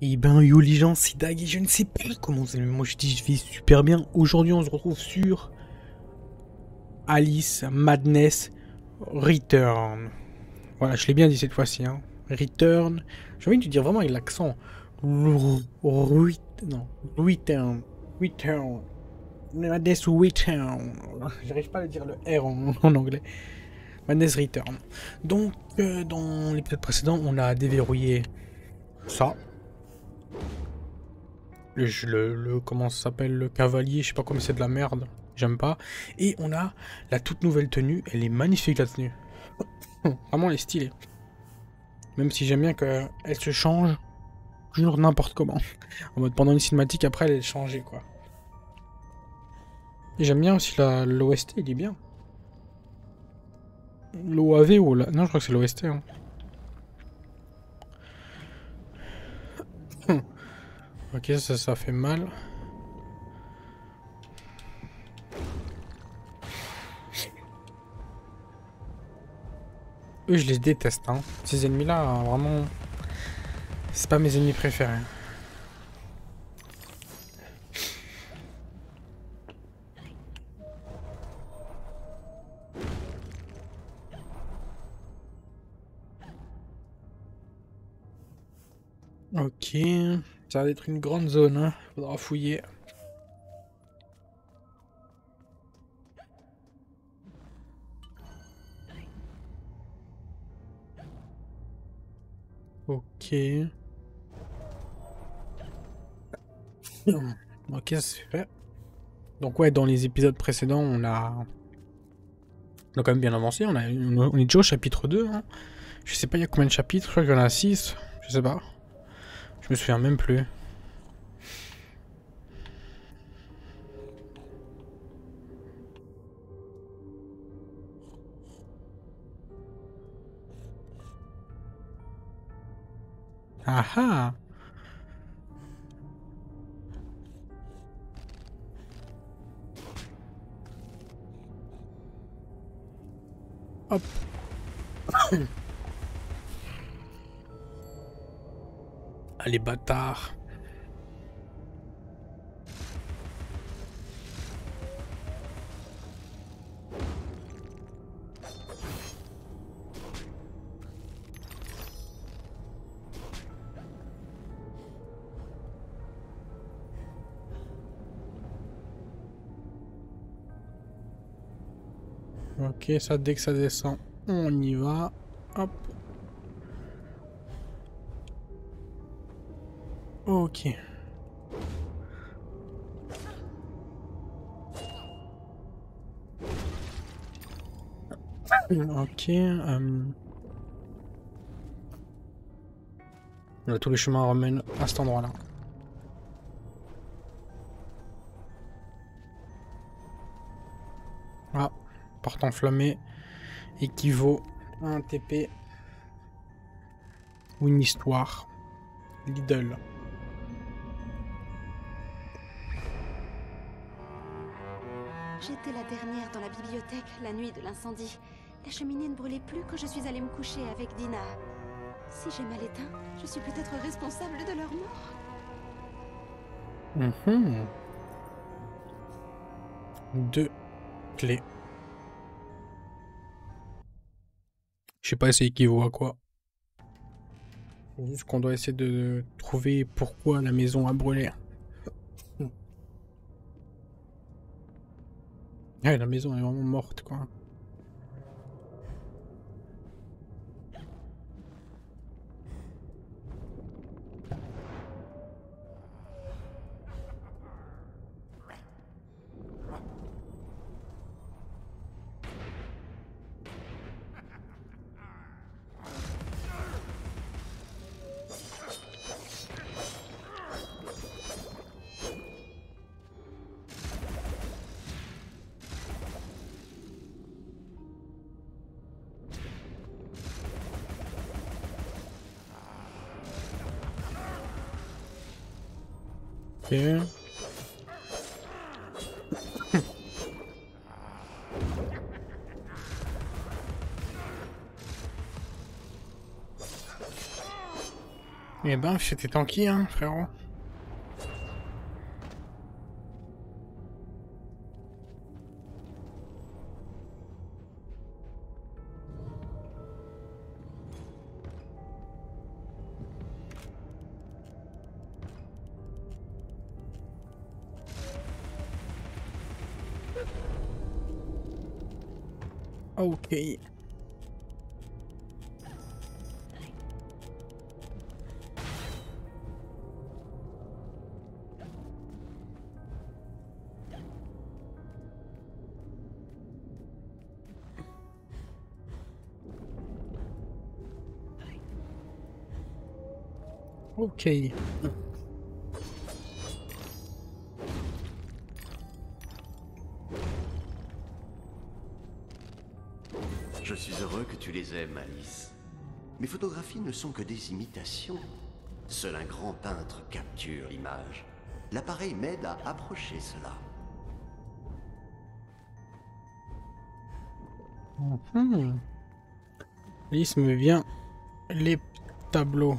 Et ben yo les gens, c'est Dag et je ne sais pas comment c'est, mais moi je dis je vais super bien. Aujourd'hui on se retrouve sur Alice Madness Return. Voilà, je l'ai bien dit cette fois-ci, hein. Return. J'ai envie de te dire vraiment avec l'accent. Non, Return. Return. Madness Return. J'arrive pas à dire le R en anglais. Madness Return. Donc, dans l'épisode précédent, on a déverrouillé ça. Comment ça s'appelle, le cavalier, je sais pas comment, c'est de la merde, j'aime pas. Et on a la toute nouvelle tenue, elle est magnifique la tenue. Vraiment elle est stylée. Même si j'aime bien qu'elle se change toujours n'importe comment. En mode pendant une cinématique, après elle est changée quoi. Et j'aime bien aussi l'OST, il est bien. L'OAV ou la... Non, je crois que c'est l'OST. Hein. Ok, ça fait mal. Eux, je les déteste. Hein. Ces ennemis-là, vraiment, c'est pas mes ennemis préférés. Ok, ça va être une grande zone, hein. Faudra fouiller. Ok. Ok, c'est fait. Donc ouais, dans les épisodes précédents, on a quand même bien avancé. On est déjà au chapitre 2. Hein. Je sais pas il y a combien de chapitres, je crois qu'il y en a 6. Je sais pas. Je me souviens même plus. Ah ah. Hop. Allez, bâtard. Ok, ça dès que ça descend, on y va. Hop. Ok. Ok. Tous les chemins ramènent à cet endroit-là. Ah, porte enflammée équivaut à un TP ou une histoire. Lidl. J'étais la dernière dans la bibliothèque la nuit de l'incendie. La cheminée ne brûlait plus quand je suis allée me coucher avec Dina. Si j'ai mal éteint, je suis peut-être responsable de leur mort. Deux clés. Je sais pas c'est équivaut à quoi. C'est juste qu'on doit essayer de trouver pourquoi la maison a brûlé. Ouais, la maison est vraiment morte, quoi. Ok. Eh ben, c'était tanky, hein, frérot. Ok. Ok. Je suis heureux que tu les aimes, Alice. Mes photographies ne sont que des imitations. Seul un grand peintre capture l'image. L'appareil m'aide à approcher cela. Alice me vient les tableaux.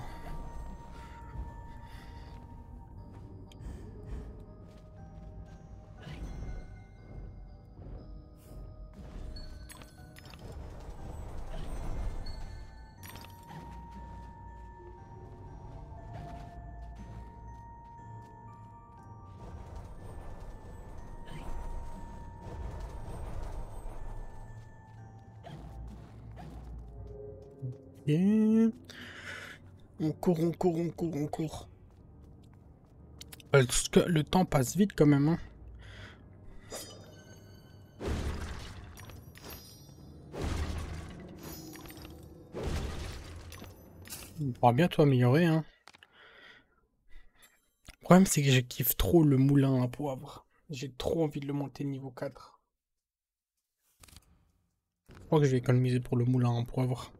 Et... on court, on court, on court, on court. Le temps passe vite quand même, hein. On pourra bientôt améliorer, hein. Le problème, c'est que je kiffe trop le moulin à poivre. J'ai trop envie de le monter niveau 4. Je crois que je vais économiser pour le moulin à poivre.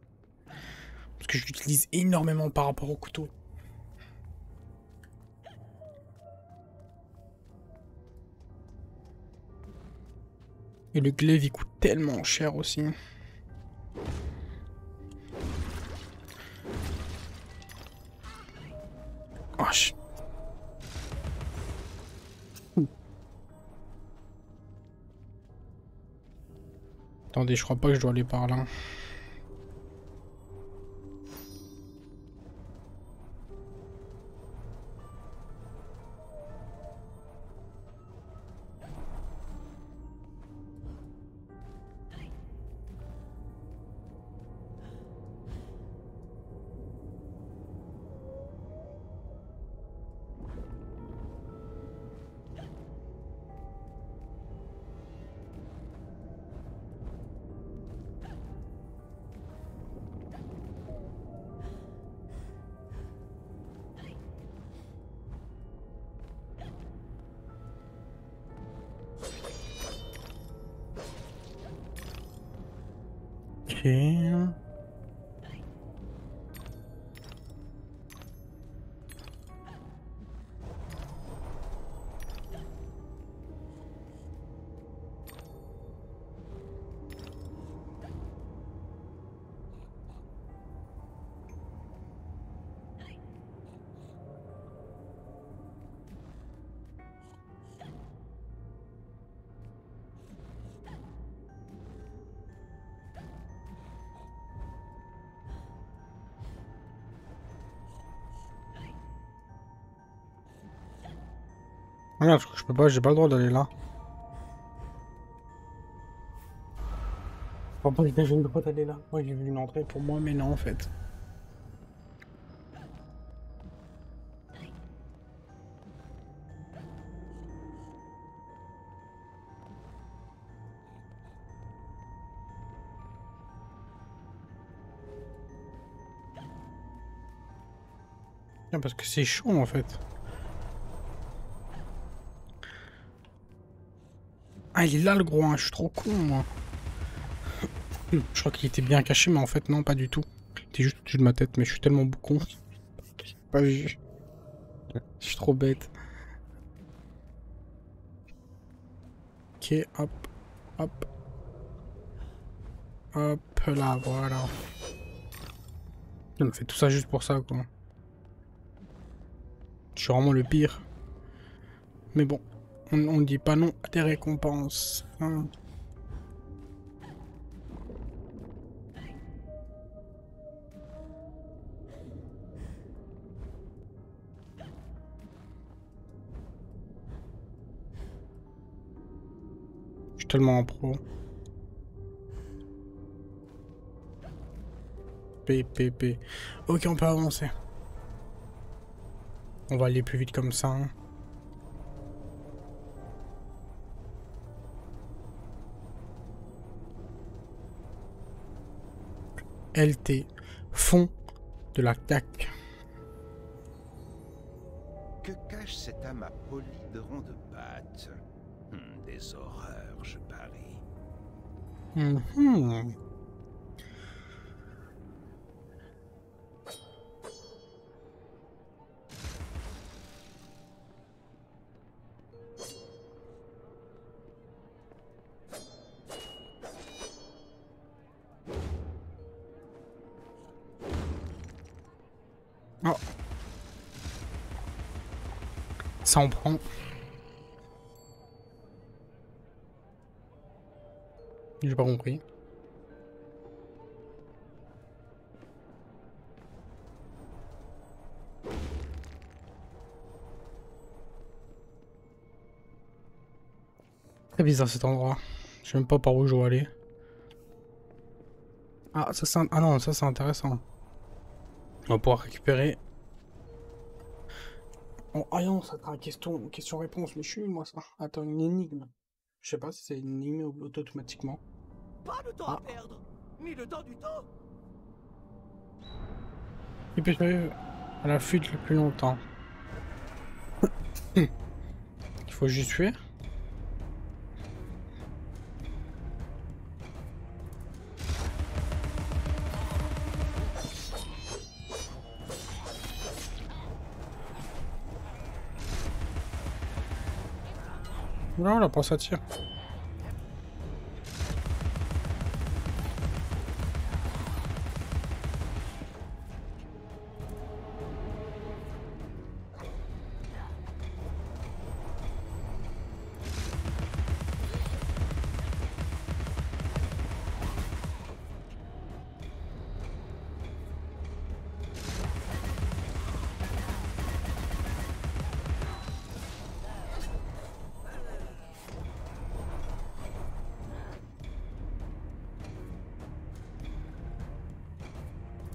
Parce que je l'utilise énormément par rapport au couteau. Et le glaive, il coûte tellement cher aussi. Oh, attendez, je crois pas que je dois aller par là. Ok. Ah non, parce que je peux pas, j'ai pas le droit d'aller là. Je crois pas que j'ai le droit d'aller là. Moi j'ai vu une entrée pour moi, mais non en fait. Non, parce que c'est chaud en fait. Ah, il est là le gros, hein. Je suis trop con moi. Je crois qu'il était bien caché, mais en fait non, pas du tout. Il était juste au-dessus de ma tête, mais je suis tellement con. J'ai pas vu. Je suis trop bête. Ok, hop, hop, hop, là, voilà. On a fait tout ça juste pour ça, quoi. Je suis vraiment le pire. Mais bon, on dit pas non à des récompenses. Hein. Je suis tellement en pro. P. Ok, on peut avancer. On va aller plus vite comme ça. Hein. LT. Fond de la CAC. Que cache cette âme polie de rond de pattes? Des horreurs, je parie. Mhm. Oh. Ça en prend. J'ai pas compris. Très bizarre cet endroit. Je sais même pas par où je dois aller. Ah, ça c'est... Ah non, ça c'est intéressant. On va pouvoir récupérer... Oh, ah non, ça sera question-réponse. Mais je suis moi ça. Attends, une énigme. Je sais pas si c'est une énigme automatiquement. Pas de temps à perdre, ni le temps du temps. Et puis à la fuite le plus longtemps. Il faut juste fuir. Non, là, pas ça tire.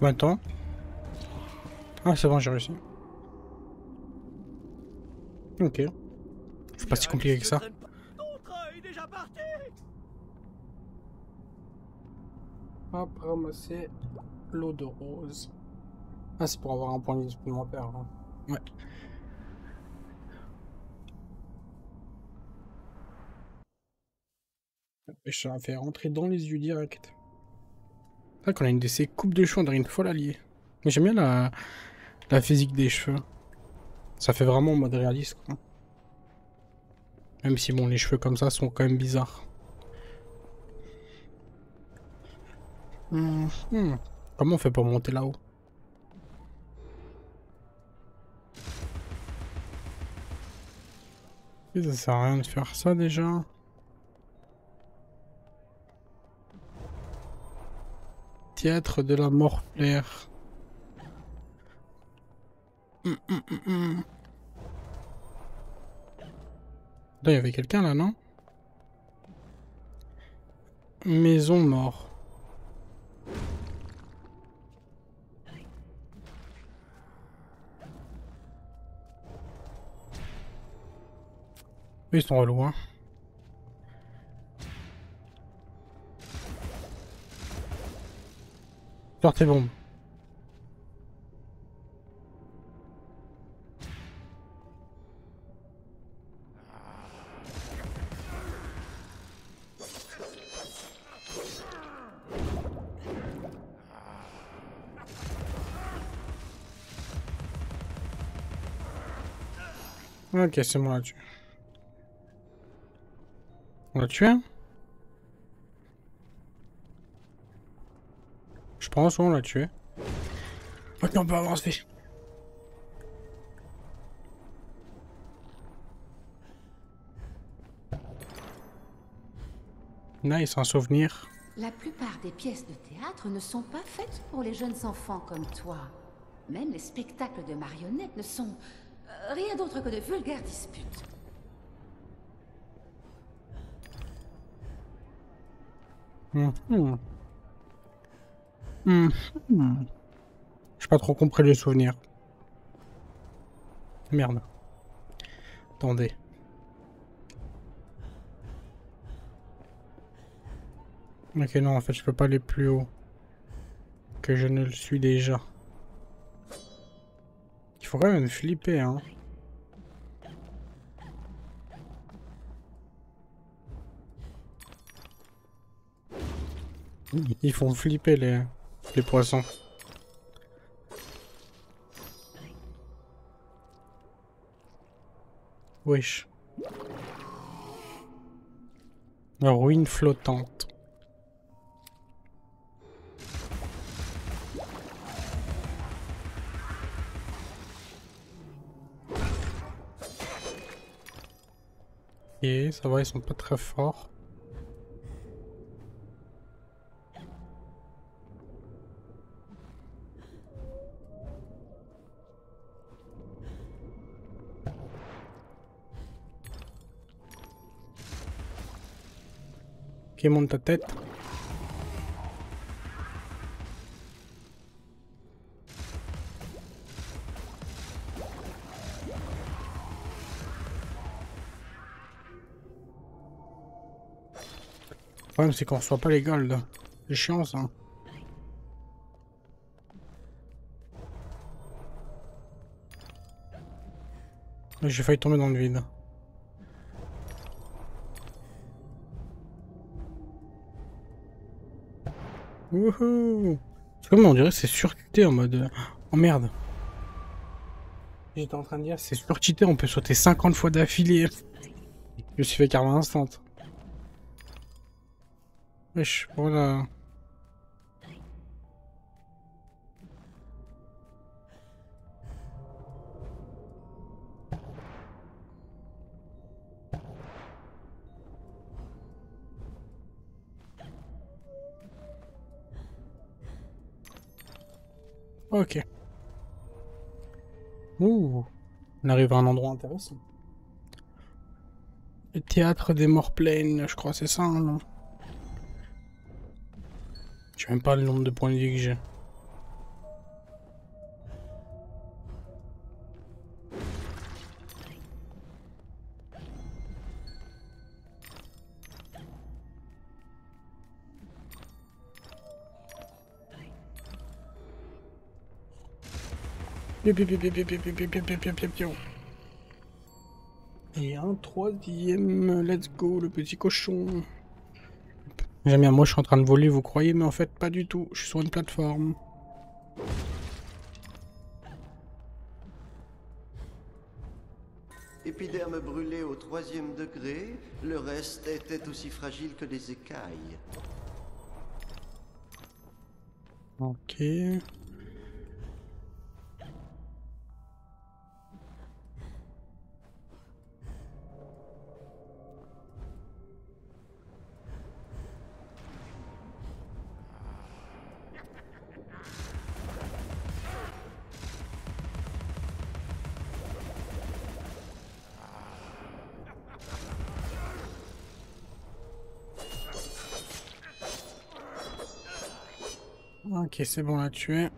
Maintenant. Ah, c'est bon, j'ai réussi. Ok. C'est pas si compliqué que ça. Ton train est déjà parti. Hop, ramasser l'eau de rose. Ah, c'est pour avoir un point de vie supplémentaire. Hein. Ouais. Et ça m'a fait rentrer dans les yeux direct. C'est vrai qu'on a une de ces coupes de cheveux, on dirait une folle alliée. Mais j'aime bien la physique des cheveux. Ça fait vraiment en mode réaliste, quoi. Même si, bon, les cheveux comme ça sont quand même bizarres. Comment on fait pour monter là-haut? Ça sert à rien de faire ça déjà. Théâtre de la mort claire. Là, il y avait quelqu'un là, non? Maison mort. Ils sont relous, hein. Sors tes bombes. Ok, c'est moi là-dessus. On l'a tué, hein? Je pense qu'on l'a tué. Ok, on peut avancer. Nice, un souvenir. La plupart des pièces de théâtre ne sont pas faites pour les jeunes enfants comme toi. Même les spectacles de marionnettes ne sont rien d'autre que de vulgaires disputes. J'ai pas trop compris les souvenirs. Merde. Attendez. Ok, non, en fait, je peux pas aller plus haut. Que je ne le suis déjà. Il faut quand même flipper, hein. Ils font flipper les poissons. Wesh. La ruine flottante. Et ça va, ils sont pas très forts. Ok, monte ta tête. Le problème c'est qu'on reçoit pas les golds. C'est chiant ça. J'ai failli tomber dans le vide. Wouhou! C'est comme on dirait que c'est surcheaté en mode... Oh merde! J'étais en train de dire c'est surcheaté, on peut sauter 50 fois d'affilée. Je me suis fait karma instant. Wesh, voilà. Ok. Ouh. On arrive à un endroit intéressant. Le théâtre des morts pleines, je crois, c'est ça, hein, non? Je sais même pas le nombre de points de vie que j'ai. Et un troisième, let's go, le petit cochon. J'aime bien, moi je suis en train de voler, vous croyez, mais en fait pas du tout, je suis sur une plateforme. Épiderme brûlé au 3e degré, le reste était aussi fragile que des écailles. Ok. Ok, c'est bon, là, tué.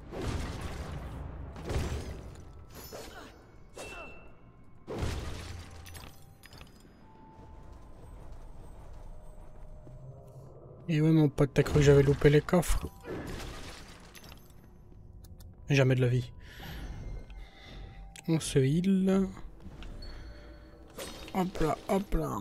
Et ouais, mon pote, t'as cru que j'avais loupé les coffres? Jamais de la vie. On se heal. Hop là, hop là.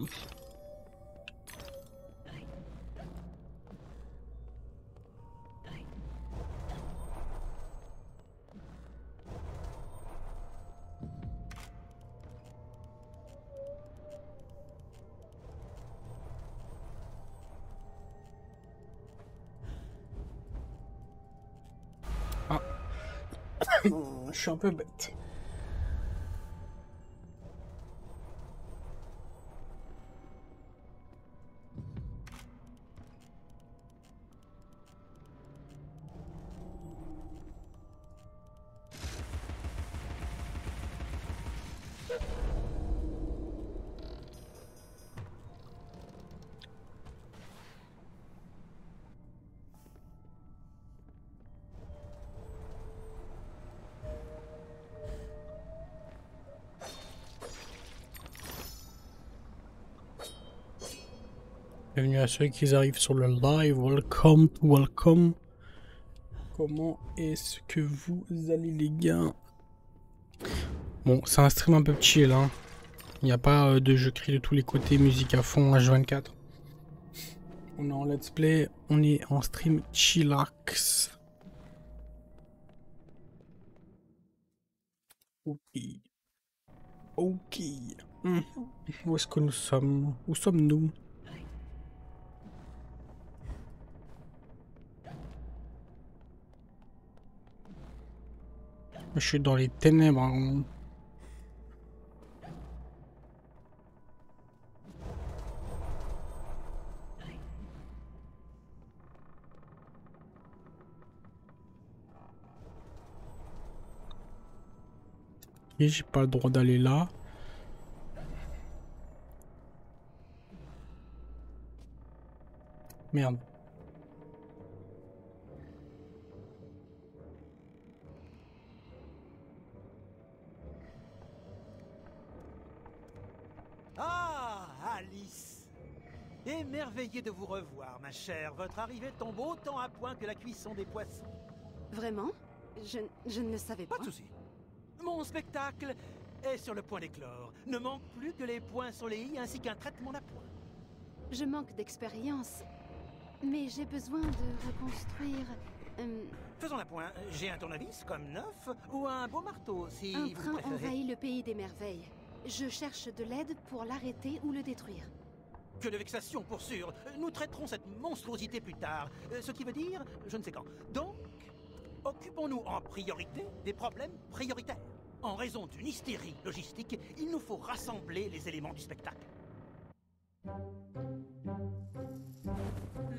Ah. Je suis un peu bête. Bienvenue à ceux qui arrivent sur le live. Welcome, welcome. Comment est-ce que vous allez les gars? Bon, c'est un stream un peu chill, hein. Il n'y a pas de jeu cri de tous les côtés, musique à fond, H24. On est en let's play, on est en stream chillax. Ok. Ok. Où est-ce que nous sommes? Où sommes-nous? Je suis dans les ténèbres. Hein. Et j'ai pas le droit d'aller là. Merde. Ah, Alice! Émerveillé de vous revoir, ma chère. Votre arrivée tombe autant à point que la cuisson des poissons. Vraiment? Je ne le savais pas. Pas de souci. Mon spectacle est sur le point d'éclore. Ne manque plus que les points sur les i ainsi qu'un traitement d'appoint. Je manque d'expérience, mais j'ai besoin de reconstruire Faisons l'appoint. J'ai un tournevis comme neuf ou un beau marteau si un vous train préférez. envahit le pays des merveilles. Je cherche de l'aide pour l'arrêter ou le détruire. Que de vexation pour sûr. Nous traiterons cette monstruosité plus tard. Ce qui veut dire, je ne sais quand. Donc, occupons-nous en priorité des problèmes prioritaires. En raison d'une hystérie logistique, il nous faut rassembler les éléments du spectacle.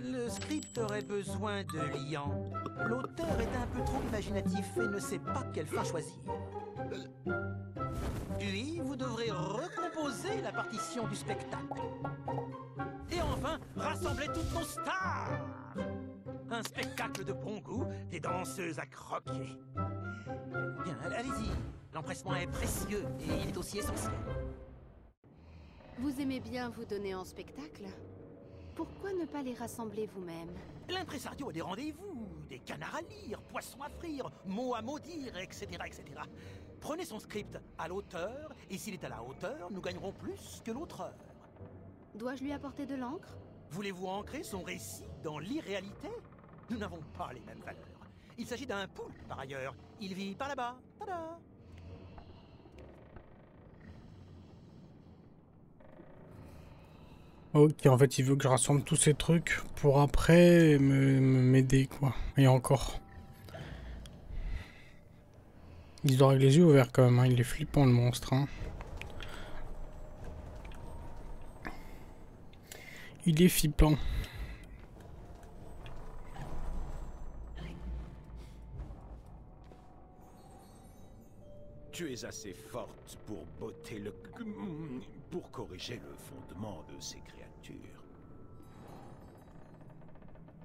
Le script aurait besoin de liant. L'auteur est un peu trop imaginatif et ne sait pas quelle fin choisir. Puis, vous devrez recomposer la partition du spectacle. Et enfin, rassembler toutes nos stars. Un spectacle de bon goût, des danseuses à croquer. Bien, allez-y. L'empressement est précieux et il est aussi essentiel. Vous aimez bien vous donner en spectacle? Pourquoi ne pas les rassembler vous-même? L'impresario a des rendez-vous, des canards à lire, poissons à frire, mots à maudire, etc., etc. Prenez son script à l'auteur, et s'il est à la hauteur, nous gagnerons plus que l'auteur. Dois-je lui apporter de l'encre? Voulez-vous ancrer son récit dans l'irréalité? Nous n'avons pas les mêmes valeurs. Il s'agit d'un poulpe, par ailleurs. Il vit par là-bas. Tada! Ok, en fait, il veut que je rassemble tous ces trucs pour après m'aider, quoi. Et encore. Il doit avec les yeux ouverts, quand même. Hein. Il est flippant, le monstre. Hein. Il est flippant. Tu es assez forte pour botter le... pour corriger le fondement de ces créatures.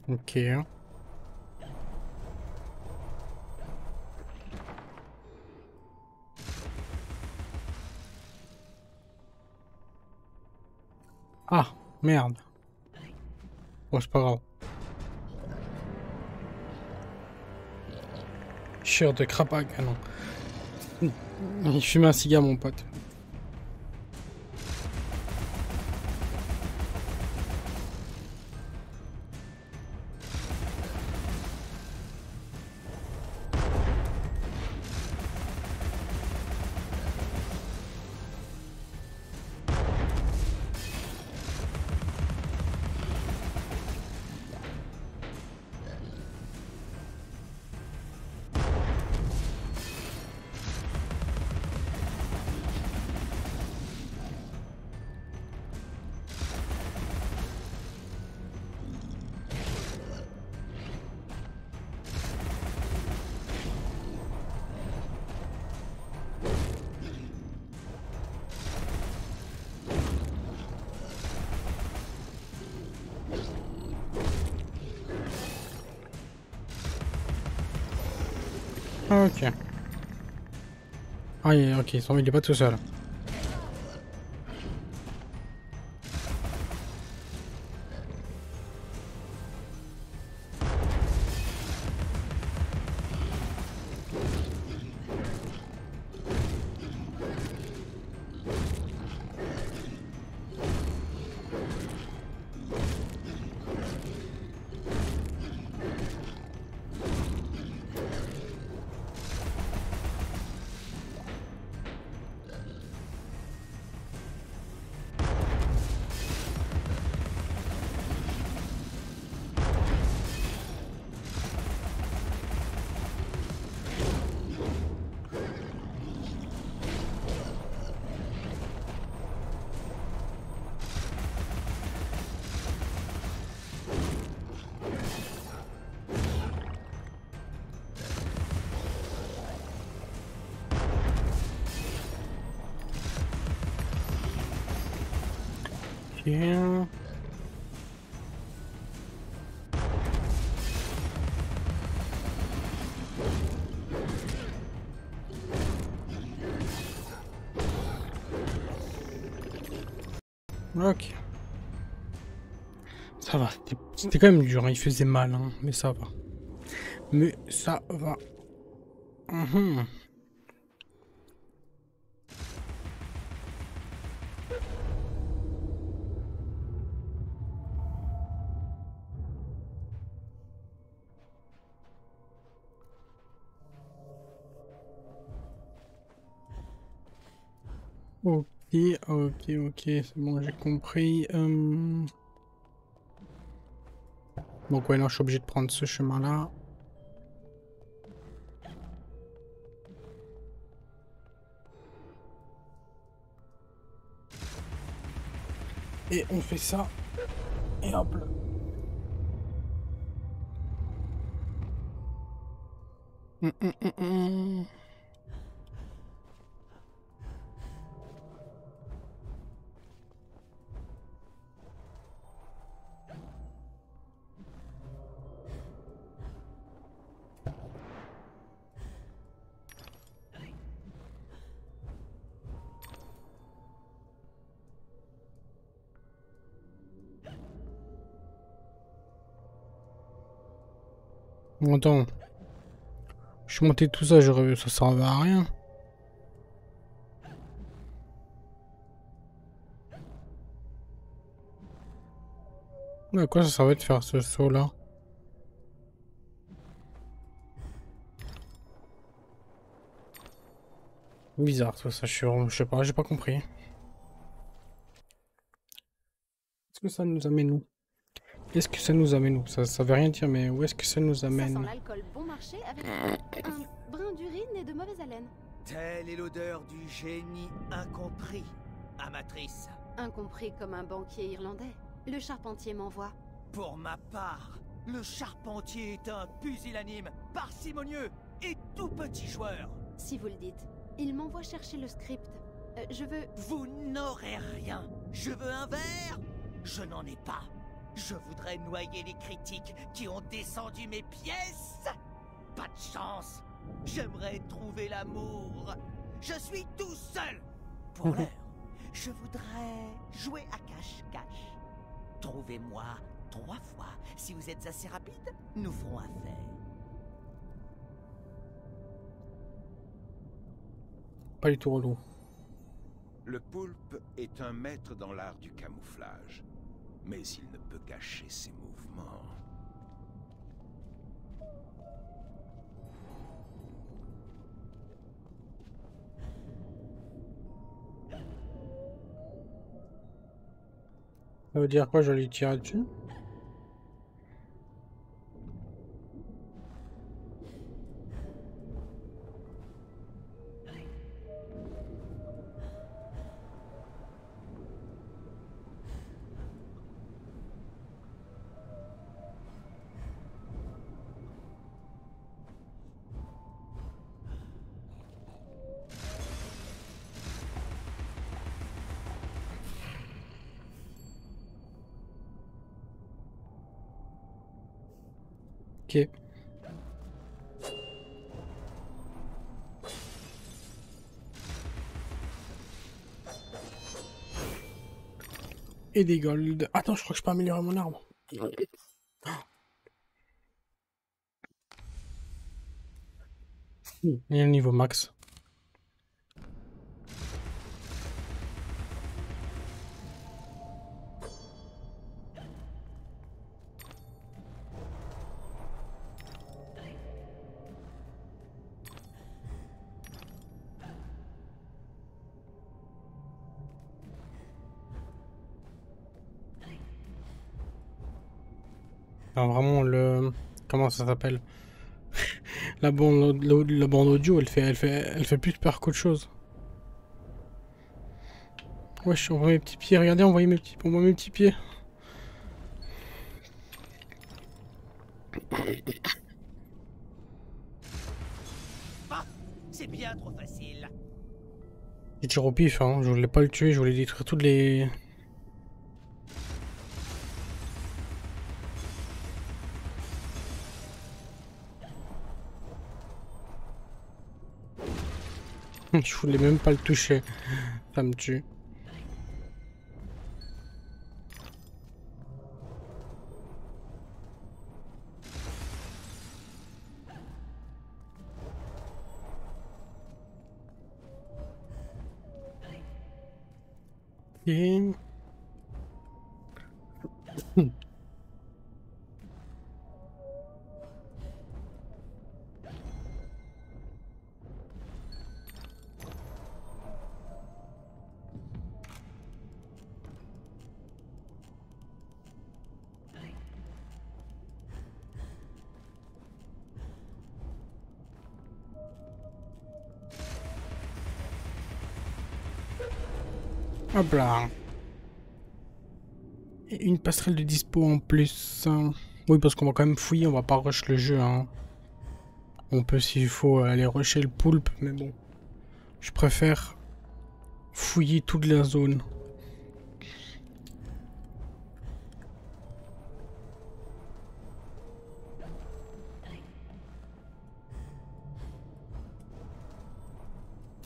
Ok. Ah, merde. Bon, c'est pas grave. Chair de crapac, ah non. Il fume un cigare, mon pote. Ok. Ah, ok, il est pas tout seul. Ok. Ok. Ça va. C'était quand même dur, hein. Il faisait mal, hein. Mais ça va. Mais ça va. Mhm. Ok, ok, c'est bon, j'ai compris. Donc ouais, non, je suis obligé de prendre ce chemin-là. Et on fait ça. Et hop là. Hum. Attends. Je suis monté tout ça, ça servait à rien. Mais à quoi ça servait de faire ce saut-là? Bizarre, tout ça, je sais pas, j'ai pas compris. Est-ce que ça nous amène où? Qu'est-ce que ça nous amène où? Ça veut rien dire, mais où est-ce que ça nous Ça amène? sent l'alcool bon marché avec un brin d'urine et de mauvaise haleine. Telle est l'odeur du génie incompris, amatrice. Incompris comme un banquier irlandais. Le charpentier m'envoie. Pour ma part, le charpentier est un pusillanime parcimonieux et tout petit joueur. Si vous le dites. Il m'envoie chercher le script. Je veux... Vous n'aurez rien. Je veux un verre. Je n'en ai pas. Je voudrais noyer les critiques qui ont descendu mes pièces. Pas de chance. J'aimerais trouver l'amour. Je suis tout seul. Pour l'heure, je voudrais jouer à cache-cache. Trouvez-moi 3 fois. Si vous êtes assez rapide, nous ferons affaire. Pas du tout relou. Le poulpe est un maître dans l'art du camouflage, mais il ne peut cacher ses mouvements. Ça veut dire quoi, je vais lui tirer dessus? Ok. Et des golds. Attends, je crois que je peux améliorer mon arme. Il y a un niveau max. Enfin, vraiment le... Comment ça s'appelle? La bande audio, elle fait plus peur qu'autre chose. Wesh, on voit mes petits pieds, regardez, on voit mes petits pieds. Ah, c'est bien trop facile. J'ai tiré au pif, hein. Je voulais pas le tuer, je voulais détruire toutes les... Je voulais même pas le toucher. Ça me tue. Et... Hop là. Et une passerelle de dispo en plus. Oui, parce qu'on va quand même fouiller, on va pas rush le jeu. Hein. On peut s'il faut aller rusher le poulpe, mais bon. Je préfère fouiller toute la zone.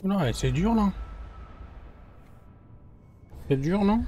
Non, c'est dur là. C'est dur, non?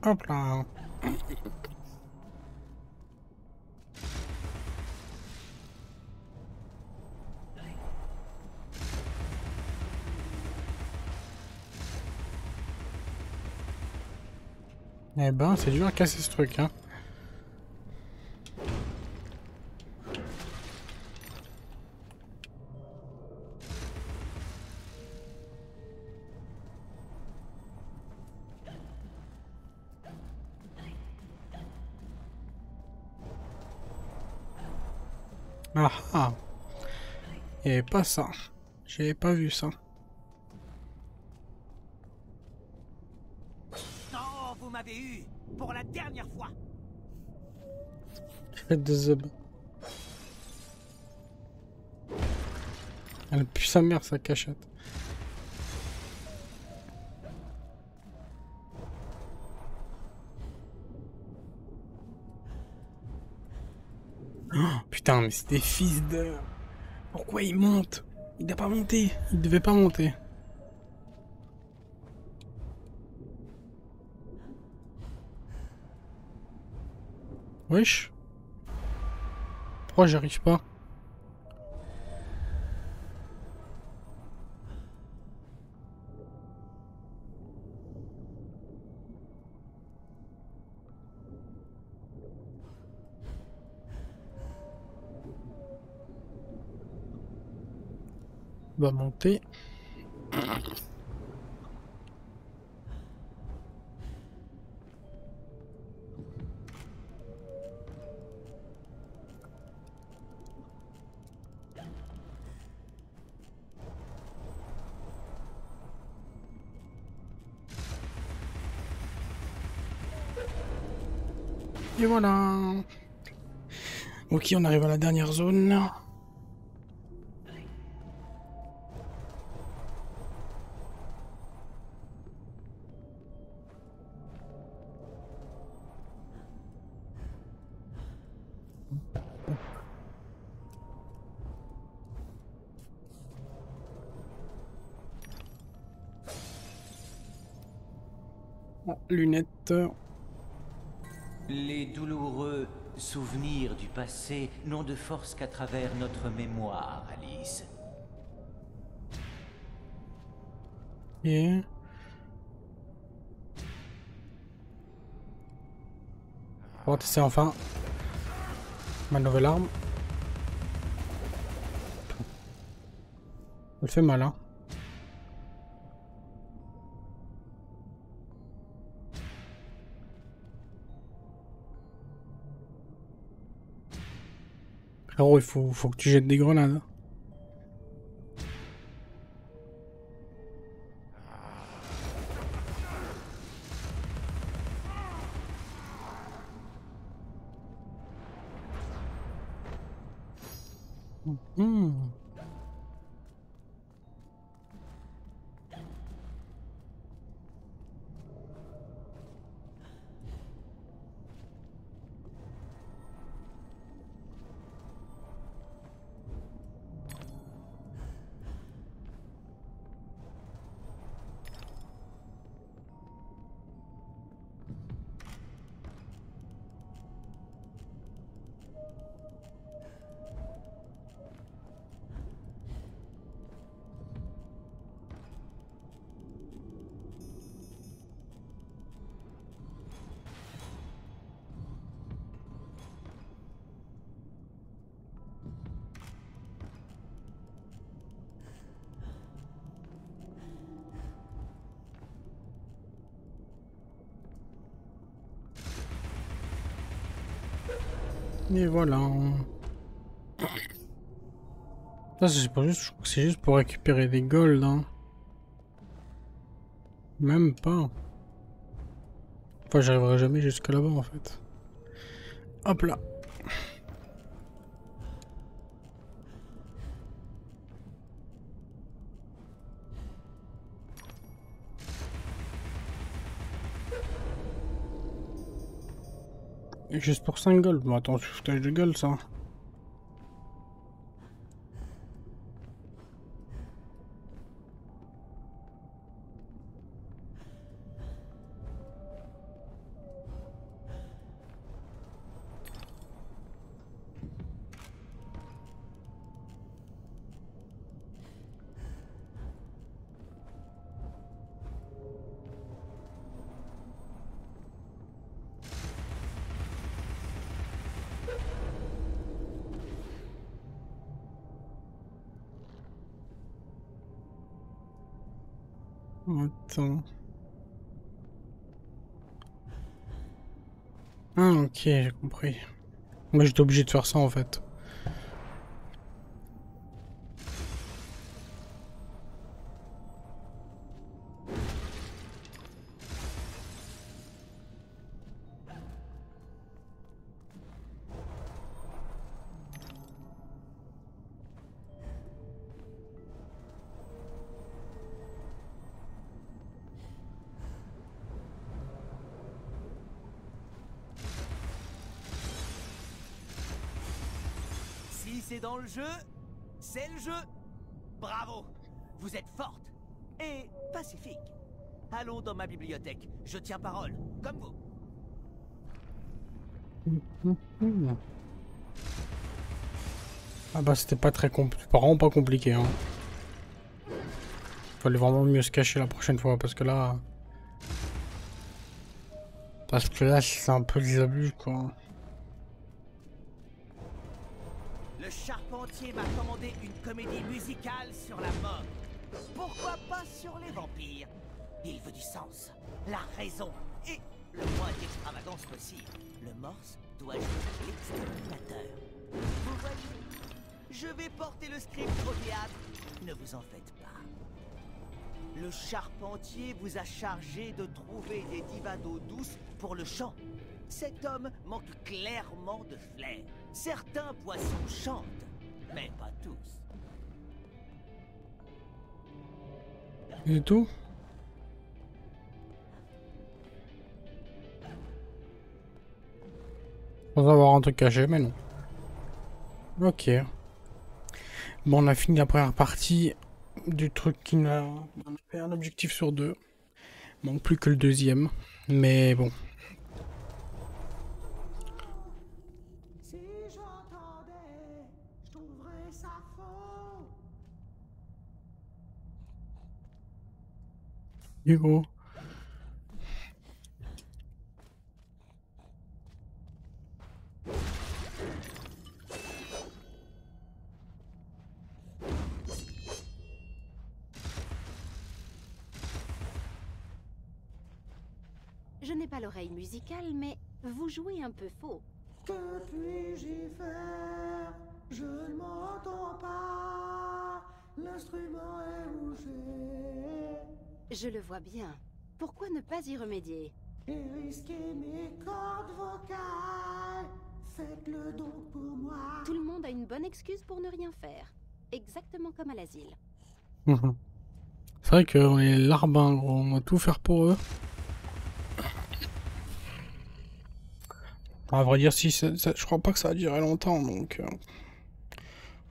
Hop là. Eh ben, c'est dur à casser ce truc, hein. Ah ah. Il n'y avait pas ça. J'avais pas vu ça. Non, vous m'avez eu pour la dernière fois. Faites de zub. Elle pue sa mère, sa cachette. Oh, putain, mais c'est des fils de... Pourquoi il monte? Il n'a pas monté. Il devait pas monter. Wesh. Pourquoi j'arrive pas? Va monter. Et voilà. Ok, on arrive à la dernière zone. Oh, lunettes. Les douloureux souvenirs du passé n'ont de force qu'à travers notre mémoire, Alice. Et... On va tester enfin ma nouvelle arme. me fait mal, hein. Frérot, faut que tu jettes des grenades. Hmm. Et voilà. Ça, c'est pas juste, je crois que c'est juste pour récupérer des golds, hein. Même pas. Enfin, j'arriverai jamais jusque là-bas, en fait. Hop là. Et juste pour 5 golds. Bon, attends, c'est foutage de gueule, ça. Attends. Ah, ok, j'ai compris. Moi, j'étais obligé de faire ça, en fait. Si c'est dans le jeu, c'est le jeu. Bravo, vous êtes forte et pacifique. Allons dans ma bibliothèque, je tiens parole, comme vous. Ah bah c'était pas très compliqué, vraiment pas compliqué, hein. Fallait vraiment mieux se cacher la prochaine fois parce que là... c'est un peu des abus, quoi. Le charpentier m'a commandé une comédie musicale sur la mort. Pourquoi pas sur les vampires? Il veut du sens, la raison et le moins d'extravagance possible. Le morse doit jouer l'exterminateur. Vous voyez, je vais porter le script au théâtre. Ne vous en faites pas. Le charpentier vous a chargé de trouver des divas d'eau douce pour le chant. Cet homme manque clairement de flair. Certains poissons chantent, mais pas tous. Et tout? Sans avoir un truc caché, mais non. Ok. Bon, on a fini la première partie du truc qui n'a... On a fait un objectif sur 2. Manque plus que le deuxième. Mais bon. Si j'entendais, je trouverais ça faux. Hugo. Je n'ai pas l'oreille musicale, mais vous jouez un peu faux. Que puis-je y faire? Je ne m'entends pas. L'instrument est bougé. Je le vois bien. Pourquoi ne pas y remédier? Et risquer mes cordes vocales. Faites-le donc pour moi. Tout le monde a une bonne excuse pour ne rien faire. Exactement comme à l'asile. C'est vrai qu'on est larbin, gros. On va tout faire pour eux. À vrai dire, si je crois pas que ça va durer longtemps, donc...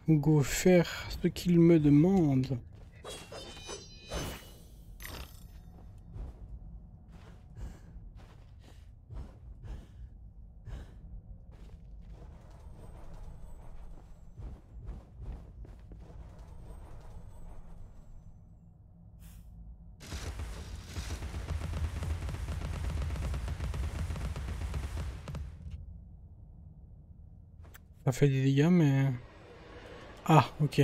go faire ce qu'il me demande. Ça fait des dégâts, mais... Ah, ok.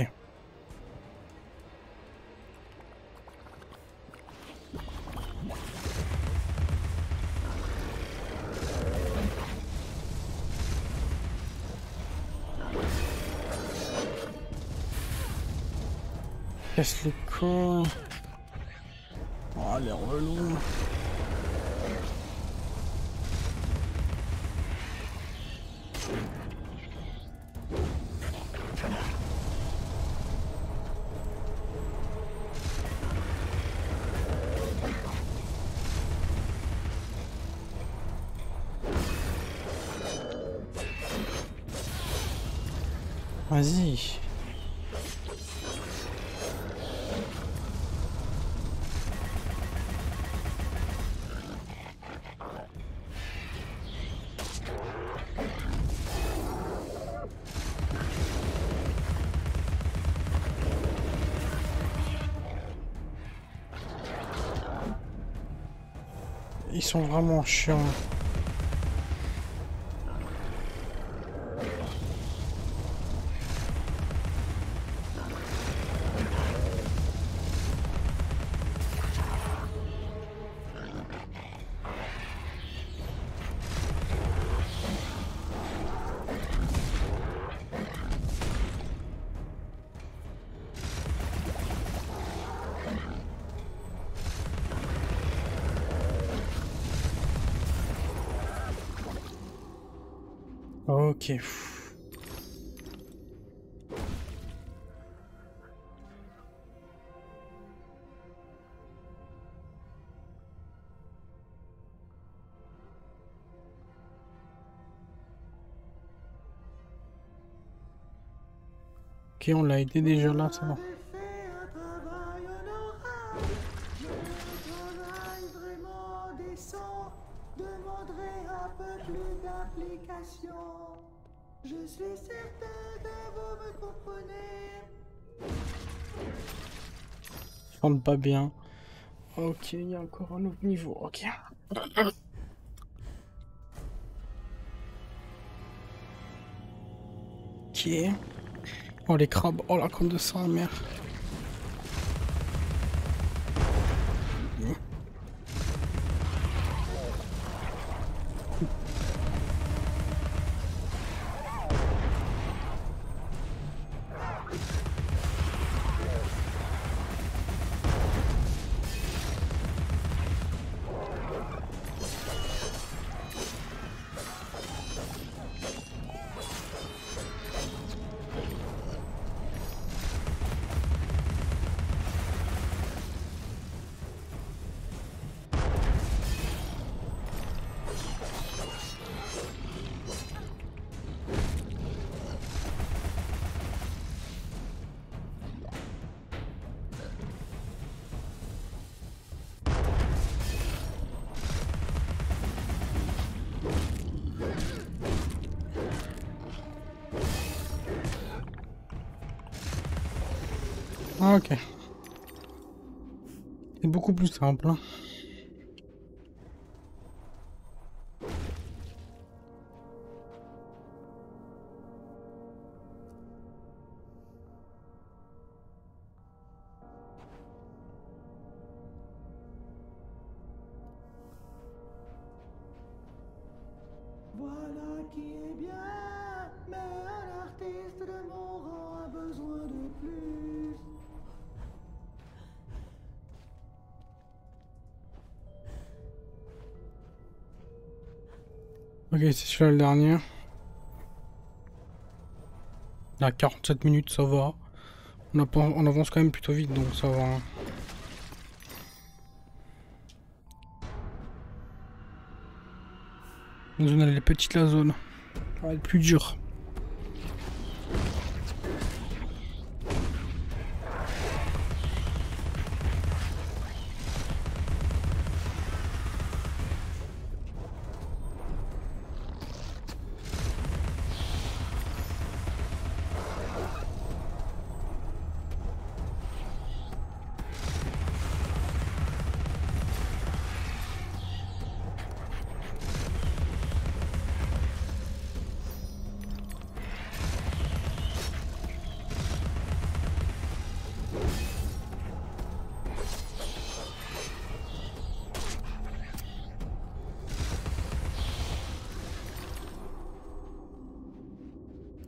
Casse le corps. Oh, les relous. Vas-y. Ils sont vraiment chiants. Ok. Ok, on l'a aidé déjà là, ça va. Fait un travail honorable. Je travaille vraiment décent. Demanderai un peu plus d'implication. Je suis certain que vous me comprenez. Je rentre pas bien. Ok, il y a encore un autre niveau. Ok. Ok. Oh les crabes. Oh la conne de sang, merde. Ok. C'est beaucoup plus simple. Hein. voilà qui est bien, mais un artiste de mon rang a besoin de plus. Ok, c'est celui-là le dernier. À 47 minutes, ça va. On avance quand même plutôt vite, donc ça va. La zone, elle est petite, la zone. Ça va être plus dur.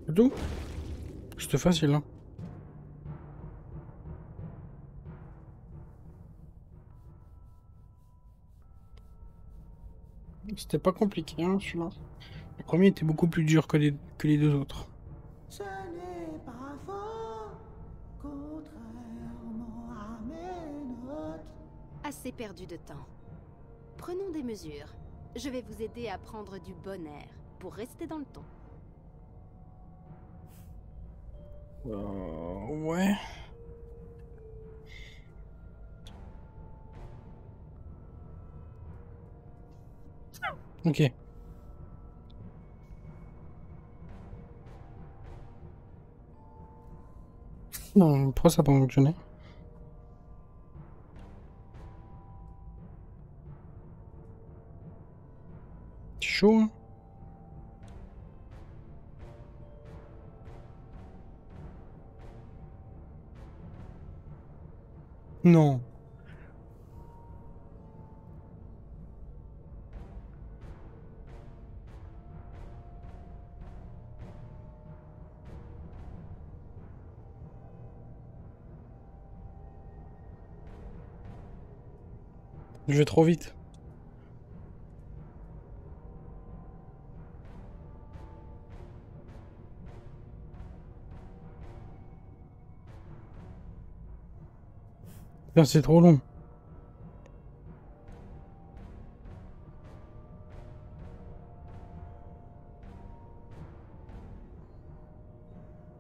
C'est tout? C'était facile, hein. C'était pas compliqué, hein, celui-là. Le premier était beaucoup plus dur que les deux autres. Ce n'est pas faux, contrairement à mes notes. Assez perdu de temps. Prenons des mesures. Je vais vous aider à prendre du bon air pour rester dans le ton. Ouais. Ok. Non, pourquoi ça n'a pas fonctionné? C'est chaud, hein? Non. Je vais trop vite. Là, c'est trop long.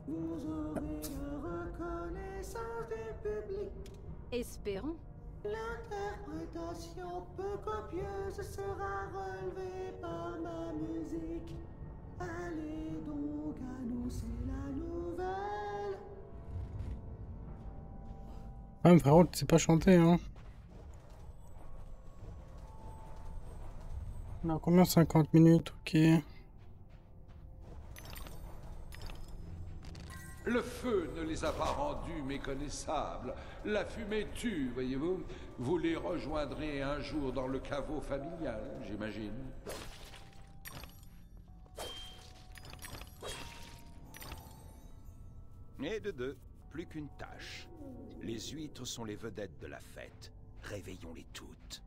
Vous aurez la reconnaissance du public. Espérons. L'interprétation peu copieuse sera relevée par ma musique. Allez donc annoncer la nouvelle. Ah, mais frérot, tu sais pas chanter, hein. On a combien? 50 minutes, ok. Le feu ne les a pas rendus méconnaissables. La fumée tue, voyez-vous. Vous les rejoindrez un jour dans le caveau familial, j'imagine. Et de deux, plus qu'une tâche. Les huîtres sont les vedettes de la fête. Réveillons-les toutes.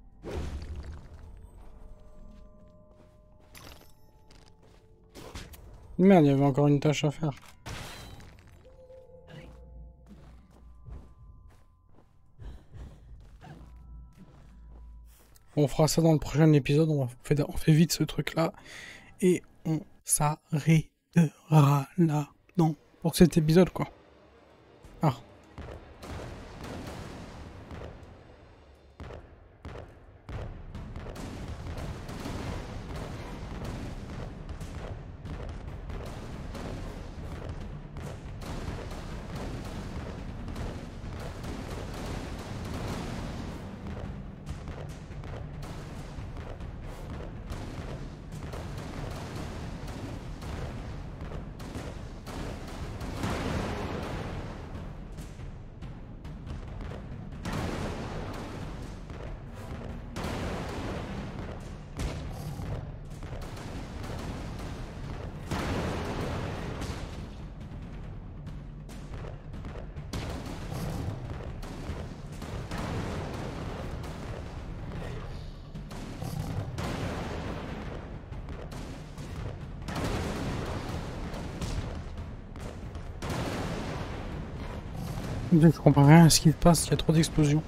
Merde, il y avait encore une tâche à faire. On fera ça dans le prochain épisode, on fait vite ce truc là et on s'arrêtera là, non, pour cet épisode quoi. Ah. Je comprends rien à ce qui se passe, il y a trop d'explosions.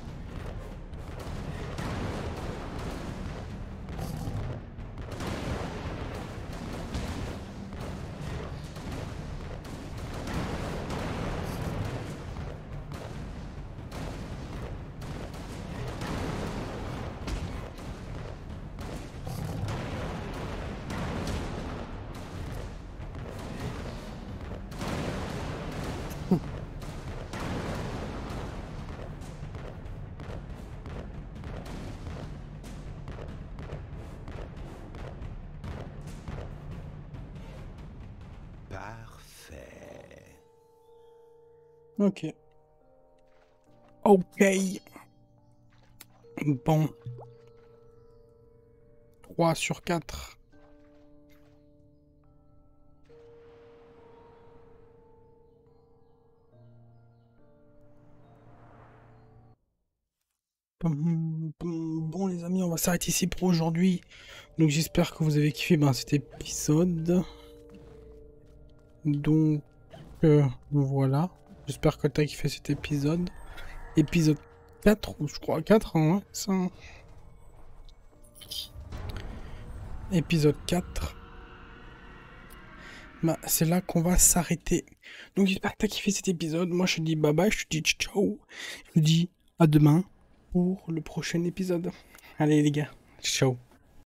Parfait. Ok. Ok. Bon. 3 sur 4. Bon les amis, on va s'arrêter ici pour aujourd'hui. Donc j'espère que vous avez kiffé cet épisode. Donc voilà. J'espère que tu as kiffé cet épisode. Épisode 4, ou je crois 4, hein, ça. Épisode 4. C'est là qu'on va s'arrêter. Donc j'espère que tu as kiffé cet épisode. Moi je te dis bye bye, je te dis ciao. Je te dis à demain pour le prochain épisode. Allez les gars, ciao.